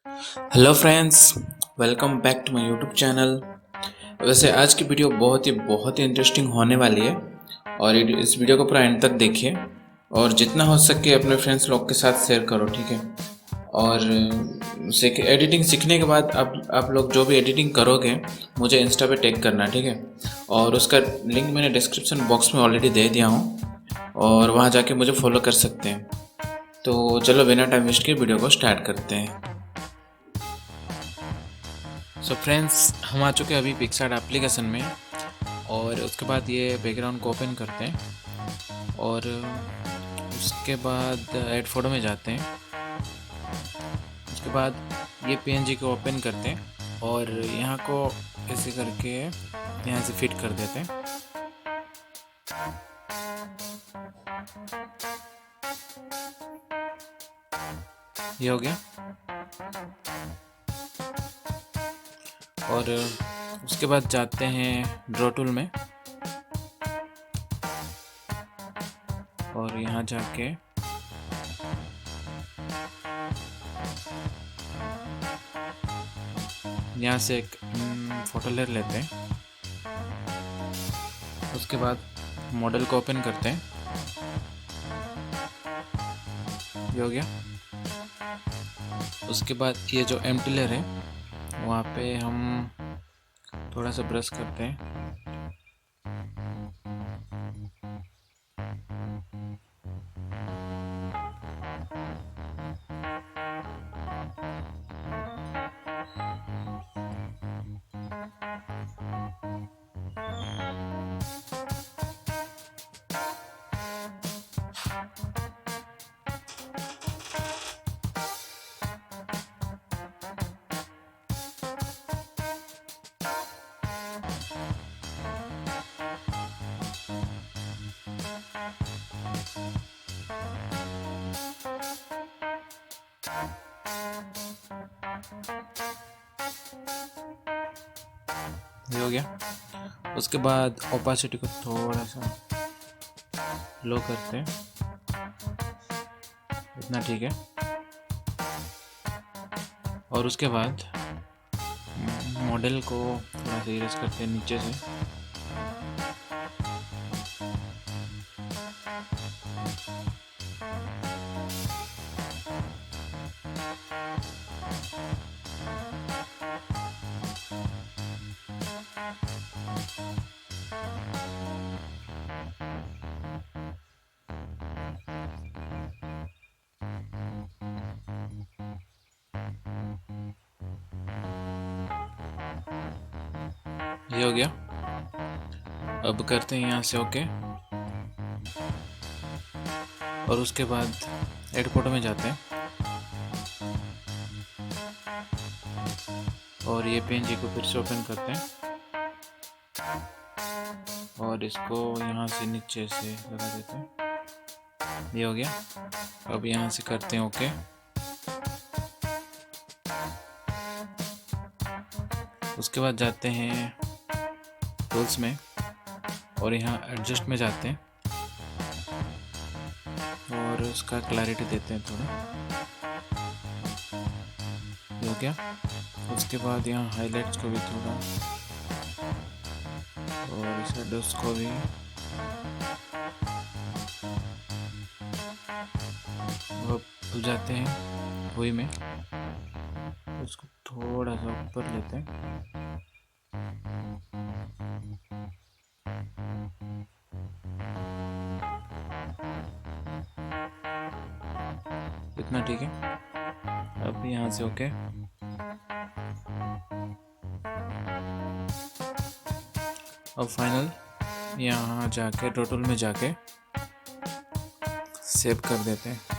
Hello friends, welcome back to my YouTube channel. वैसे आज की वीडियो बहुत ही इंटरेस्टिंग होने वाली है और इस वीडियो को पूरा एंड तक देखिए और जितना हो सके अपने फ्रेंड्स लोग के साथ शेयर करो, ठीक है। और एडिटिंग सीखने के बाद आप लोग जो भी एडिटिंग करोगे मुझे इंस्टा पे टैग करना, ठीक है। और उसका लिंक मैंने डिस्क्रिप्शन बॉक्स में ऑलरेडी दे दिया हूँ और वहाँ जाके मुझे फॉलो कर सकते हैं। तो चलो बिना टाइम वेस्ट किए वीडियो को स्टार्ट करते हैं। सो फ्रेंड्स, हम आ चुके हैं अभी पिक्सार्ट एप्लीकेशन में और उसके बाद ये बैकग्राउंड को ओपन करते हैं और उसके बाद ऐड फोटो में जाते हैं। उसके बाद ये पीएनजी को ओपन करते हैं और यहाँ को ऐसे करके यहाँ से फिट कर देते हैं। ये हो गया। और उसके बाद जाते हैं ड्रॉ टूल में और यहाँ जाके यहाँ से एक फ़ोटो ले लेते हैं। उसके बाद मॉडल को ओपन करते हैं। ये हो गया। उसके बाद ये जो एम्प्टी लेयर है वहाँ पे हम थोड़ा सा ब्रश करते हैं। ये हो गया। उसके बाद ओपासिटी को थोड़ा सा लो करते हैं, इतना ठीक है। और उसके बाद मॉडल को थोड़ा सा इरेज करते हैं नीचे से। ये हो गया। अब करते हैं यहाँ से ओके। और उसके बाद एड फोटो में जाते हैं और ये पीएनजी को फिर से ओपन करते हैं और इसको यहाँ से नीचे से लगा देते हैं। ये हो गया। अब यहाँ से करते हैं ओके। उसके बाद जाते हैं टूल्स में और यहाँ एडजस्ट में जाते हैं और उसका क्लैरिटी देते हैं थोड़ा। ये हो गया। उसके बाद यहाँ हाइलाइट्स को भी थोड़ा और शैडोज को भी। अब जाते हैं हुई में, उसको थोड़ा सा ऊपर लेते हैं। इतना ठीक है। अब यहाँ से ओके। अब फाइनल यहाँ जाके ड्रॉ टूल में जाके सेव कर देते हैं।